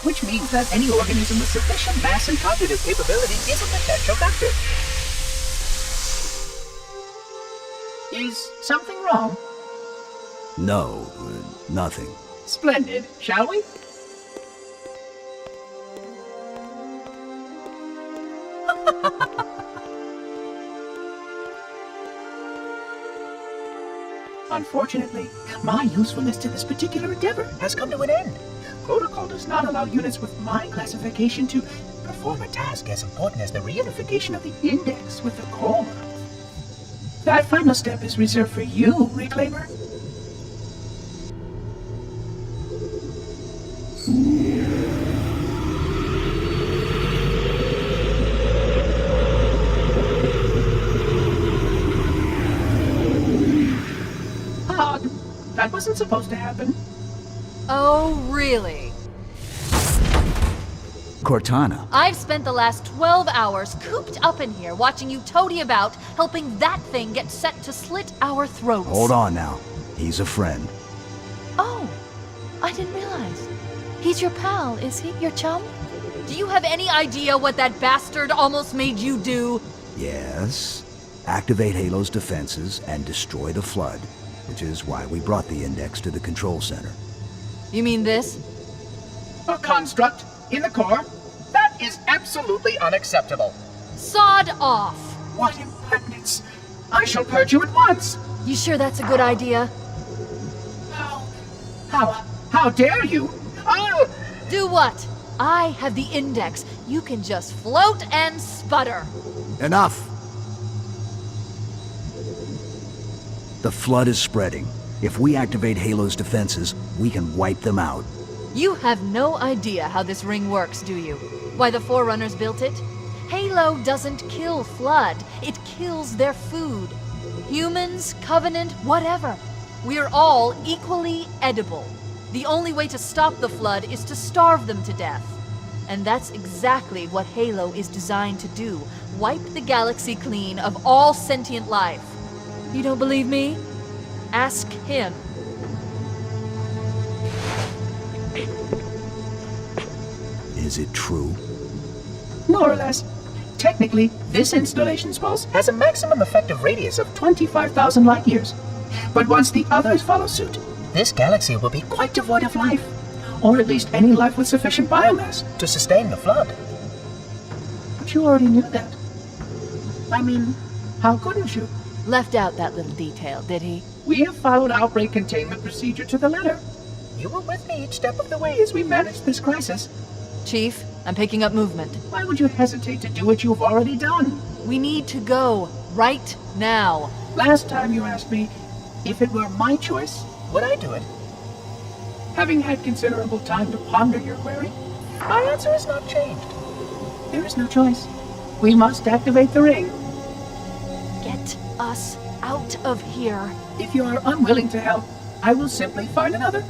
which means that any organism with sufficient mass and cognitive capability is a potential vector. Is something wrong? No, nothing. Splendid, shall we? Unfortunately, my usefulness to this particular endeavor has come to an end. Protocol does not allow units with my classification to perform a task as important as the reunification of the index with the core. That final step is reserved for you, Reclaimer. That wasn't supposed to happen. Oh, really? Cortana. I've spent the last 12 hours cooped up in here watching you toady about, helping that thing get set to slit our throats. Hold on now. He's a friend. Oh, I didn't realize. He's your pal, is he? Your chum? Do you have any idea what that bastard almost made you do? Yes. Activate Halo's defenses and destroy the Flood, which is why we brought the index to the control center. You mean this? A construct in the core? That is absolutely unacceptable. Sod off! What impertinence! I shall purge you at once! You sure that's a good idea? How dare you? I'll... Do what? I have the index. You can just float and sputter. Enough! The Flood is spreading. If we activate Halo's defenses, we can wipe them out. You have no idea how this ring works, do you? Why the Forerunners built it? Halo doesn't kill Flood. It kills their food. Humans, Covenant, whatever. We're all equally edible. The only way to stop the Flood is to starve them to death. And that's exactly what Halo is designed to do. Wipe the galaxy clean of all sentient life. You don't believe me? Ask him. Is it true? More or less. Technically, this installation's pulse has a maximum effective radius of 25,000 light years. But once the others follow suit, this galaxy will be quite devoid of life. Or at least any life with sufficient biomass to sustain the Flood. But you already knew that. I mean, how couldn't you? Left out that little detail, did he? We have followed outbreak containment procedure to the letter. You were with me each step of the way as we managed this crisis. Chief, I'm picking up movement. Why would you hesitate to do what you've already done? We need to go. Right now. Last time you asked me, if it were my choice, would I do it? Having had considerable time to ponder your query, my answer has not changed. There is no choice. We must activate the ring. Get us out of here. If you are unwilling to help, I will simply find another.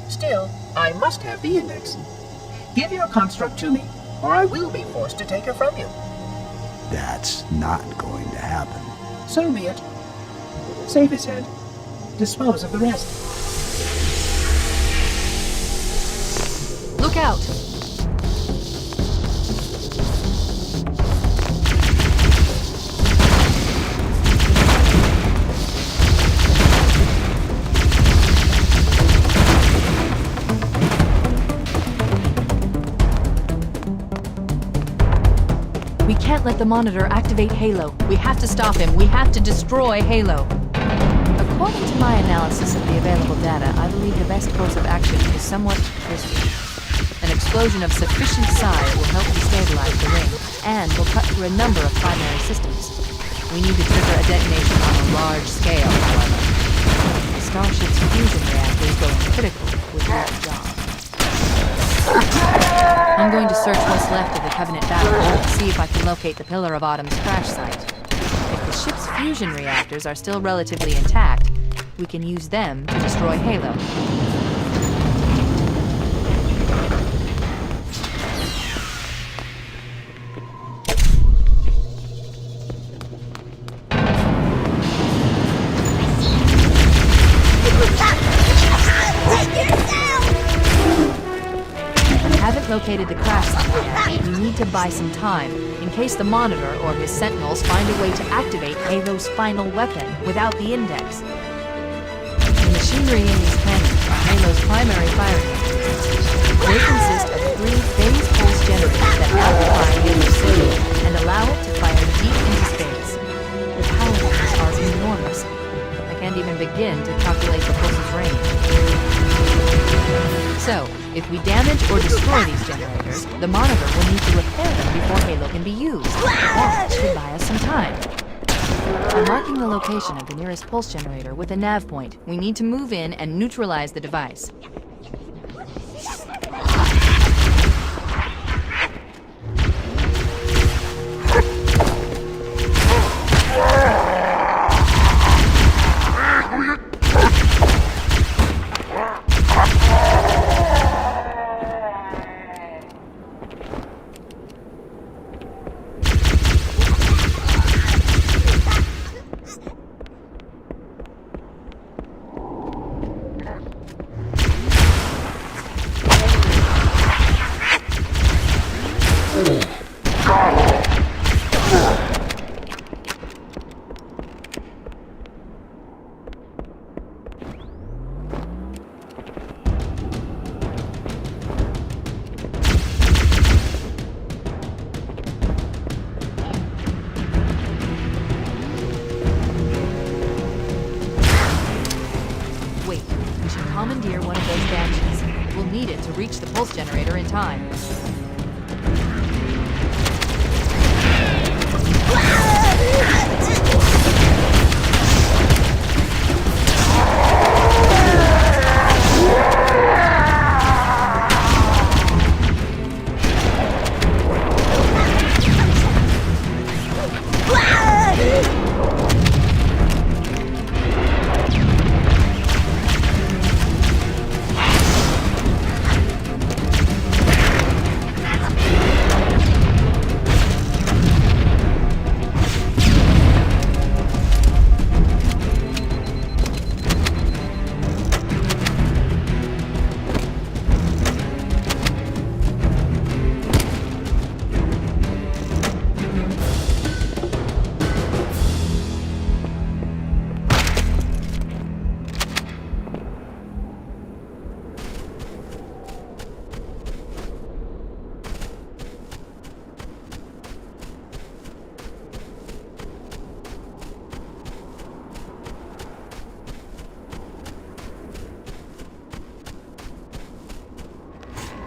Still, I must have the index. Give your construct to me, or I will be forced to take her from you. That's not going to happen. So be it. Save his head. Dispose of the rest. Look out! We can't let the monitor activate Halo. We have to stop him. We have to destroy Halo. According to my analysis of the available data, I believe the best course of action is somewhat risky. An explosion of sufficient size will help destabilize the ring, and will cut through a number of primary systems. We need to trigger a detonation on a large scale, however. The Starship's fusion reactor is going critical with that job. I'm going to search what's left of the Covenant battle to see if I can locate the Pillar of Autumn's crash site. If the ship's fusion reactors are still relatively intact, we can use them to destroy Halo. I haven't located the crash site yet, we need to buy some time in case the Monitor or his Sentinels find a way to activate Halo's final weapon without the Index. The machinery in these cannons are Halo's primary firing engines. They consist of 3 phase pulse generators that amplify Halo's signal and allow it to fire deep into space. The power levels are enormous. I can't even begin to calculate the pulse's range. So, if we damage or destroy these generators, the Monitor will need to repair them before Halo can be used. That should buy us some time. I'm marking the location of the nearest pulse generator with a nav point. We need to move in and neutralize the device. Wait, we should commandeer one of those banshees. We'll need it to reach the pulse generator in time.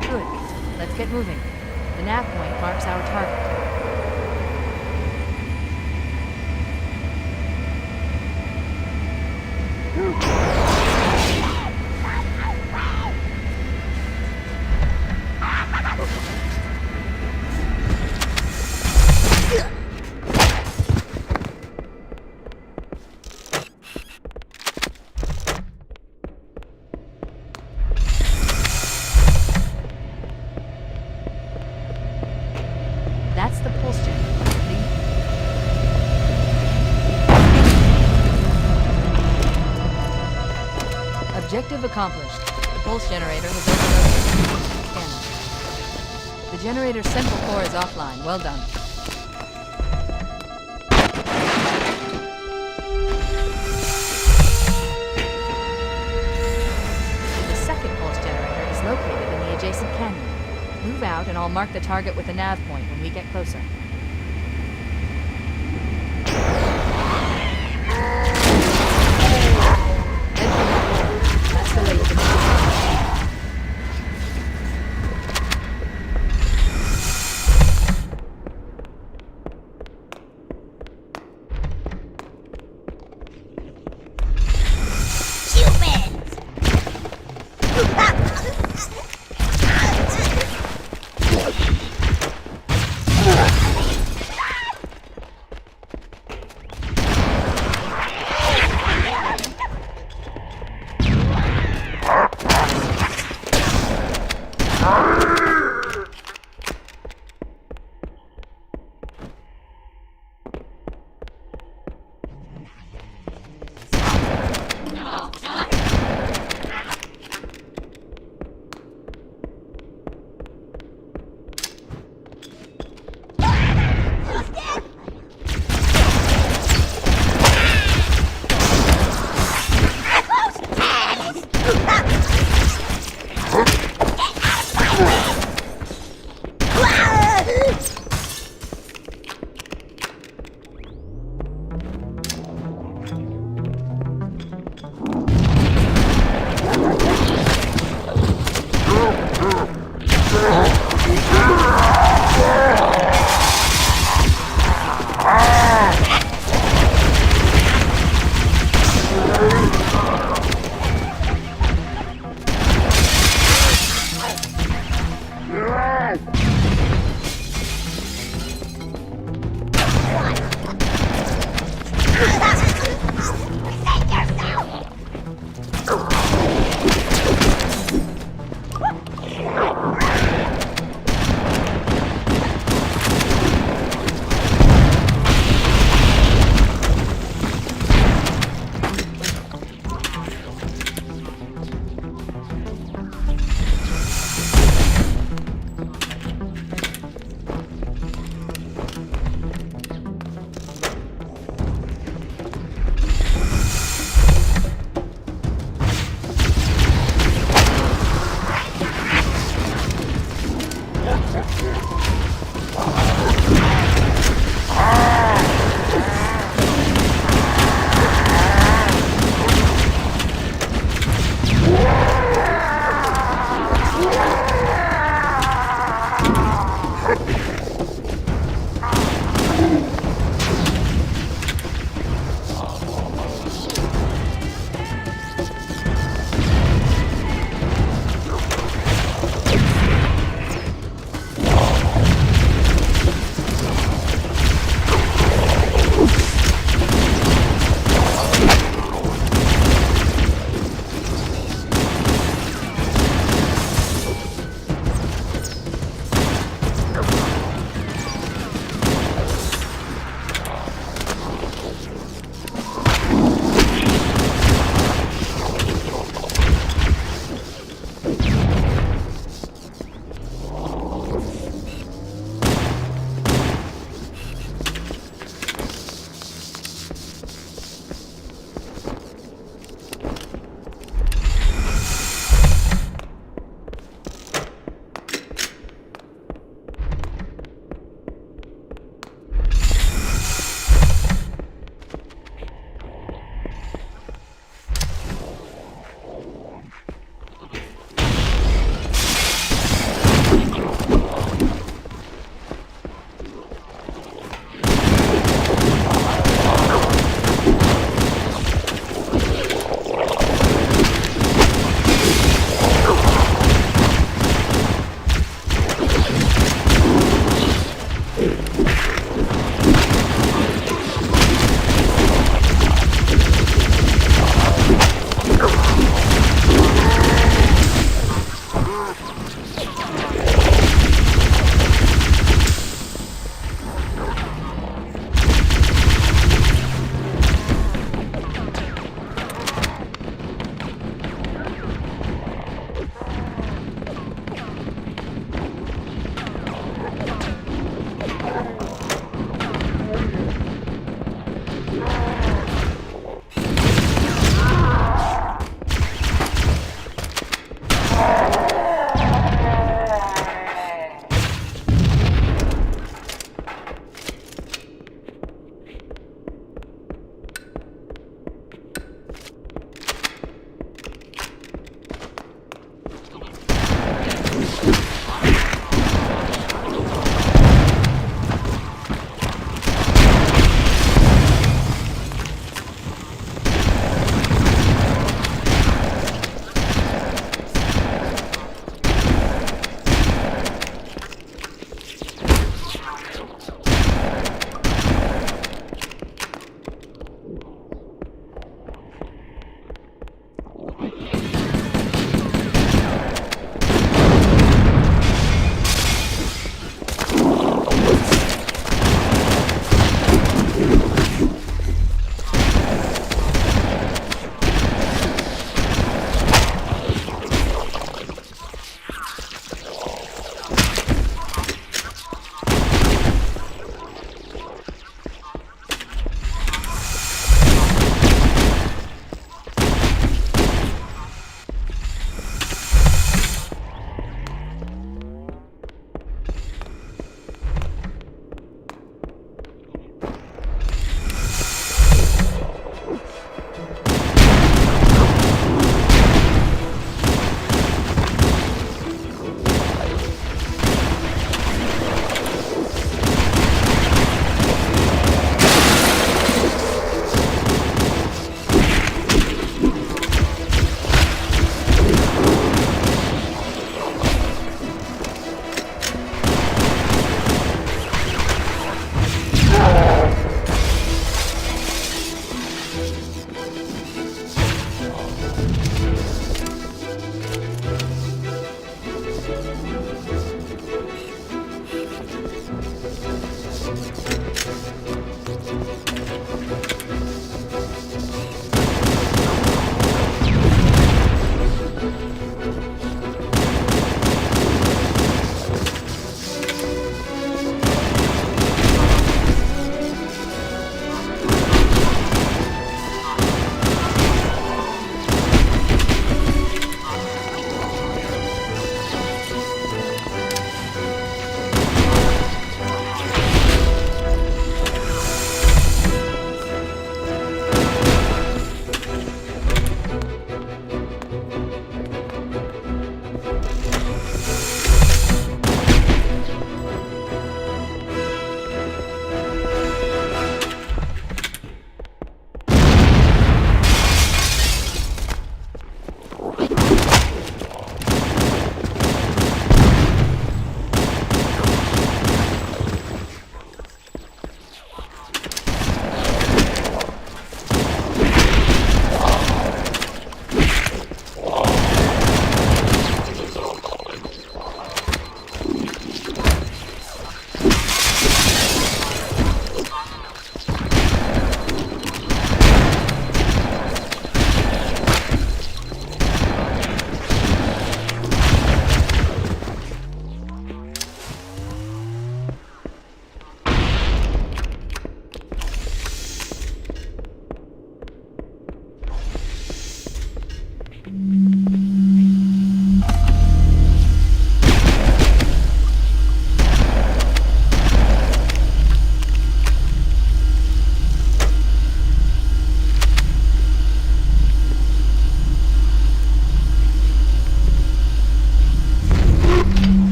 Good. Let's get moving. The nav point marks our target. That's the pulse generator. Objective accomplished. The pulse generator has opened up. The generator's central core is offline. Well done. The second pulse generator is located in the adjacent canyon. Move out and I'll mark the target with a nav point when we get closer. That's the way to the Humans!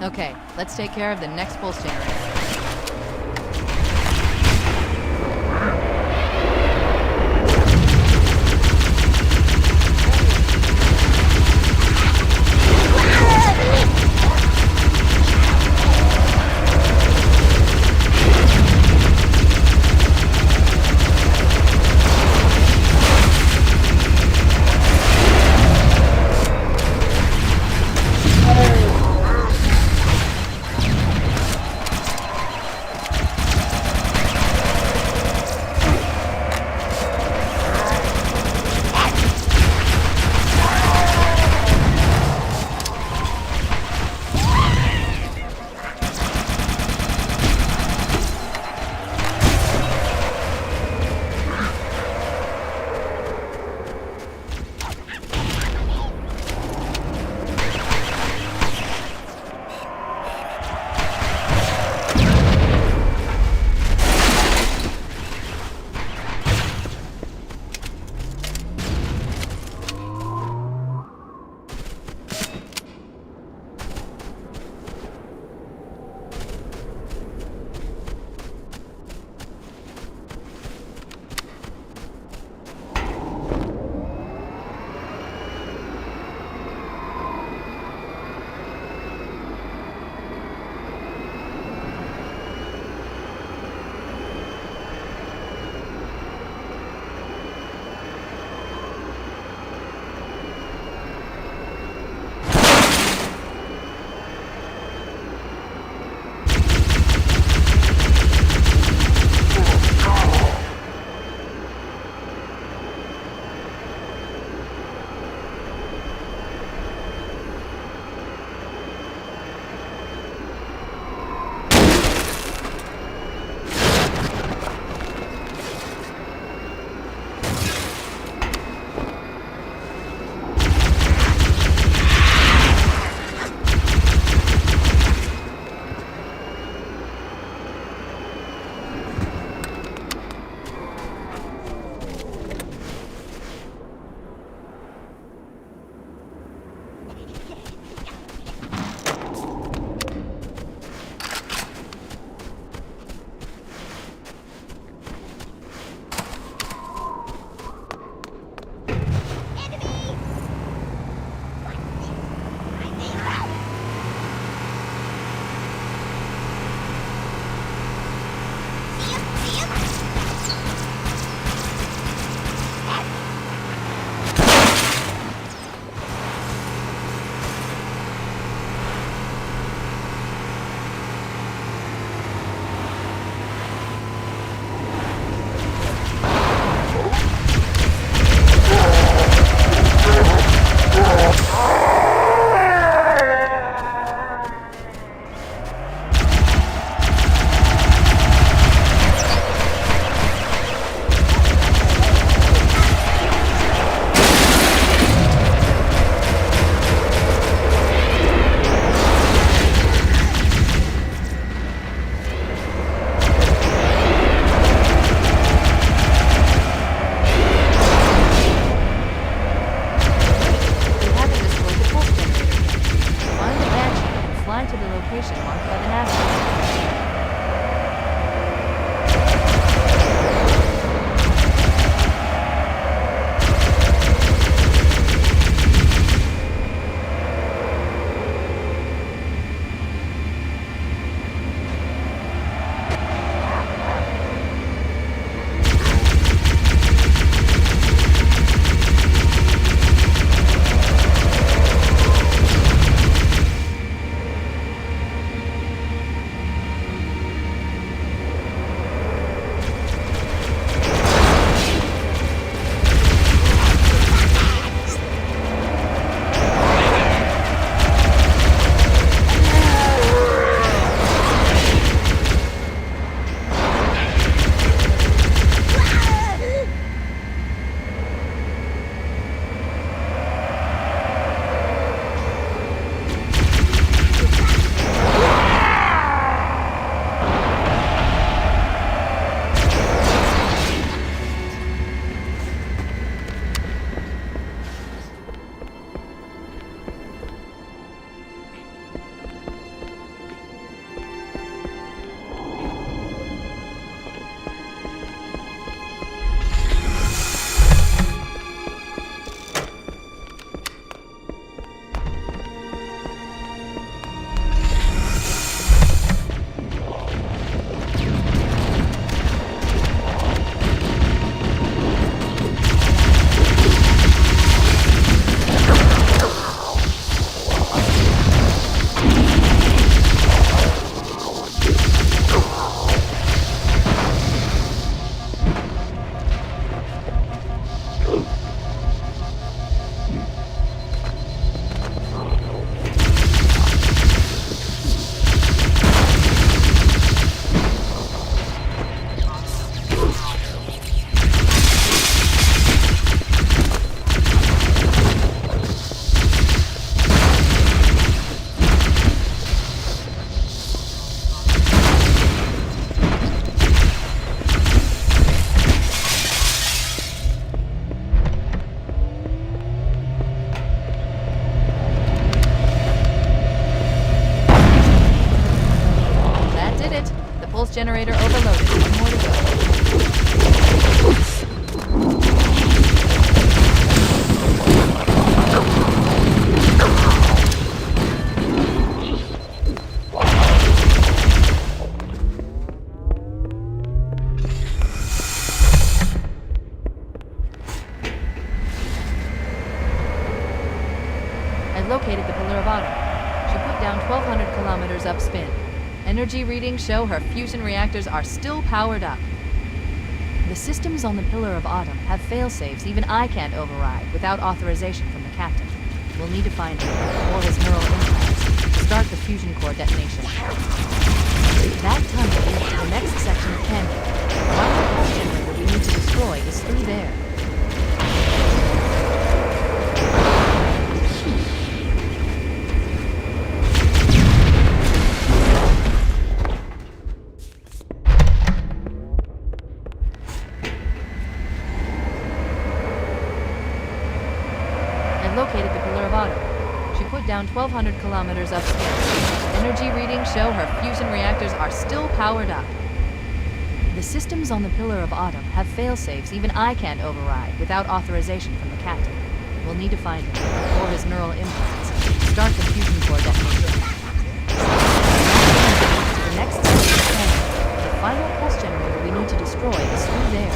Okay, let's take care of the next pulse generator. location marked by the NASA. Generator overloaded. One more to go. I've located the Pillar of Autumn. She put down 1,200 kilometers upspin. Energy readings show her fusion reactors are still powered up. The systems on the Pillar of Autumn have fail-safes even I can't override without authorization from the captain. We'll need to find him, or his neural implants, to start the fusion core detonation. That tunnel leads to the next section of canyon. The final pulse generator we need to destroy is through there. Located the Pillar of Autumn. She put down 1,200 kilometers upspin. Energy readings show her fusion reactors are still powered up. The systems on the Pillar of Autumn have fail-safes even I can't override without authorization from the captain. We'll need to find him, or his neural implants, to start the fusion core detonation. To the next section of canyon. The final pulse generator we need to destroy is through there.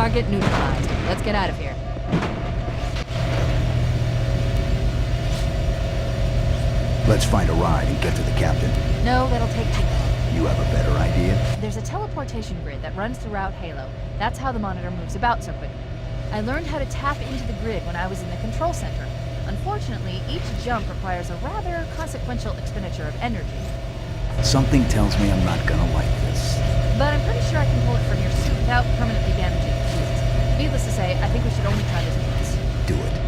Target neutralized. Let's get out of here. Let's find a ride and get to the captain. No, that'll take too long. You have a better idea? There's a teleportation grid that runs throughout Halo. That's how the monitor moves about so quickly. I learned how to tap into the grid when I was in the control center. Unfortunately, each jump requires a rather consequential expenditure of energy. Something tells me I'm not gonna like this. But I'm pretty sure I can pull it from your suit without permanently damaging the fuses. Needless to say, I think we should only try this once. Do it.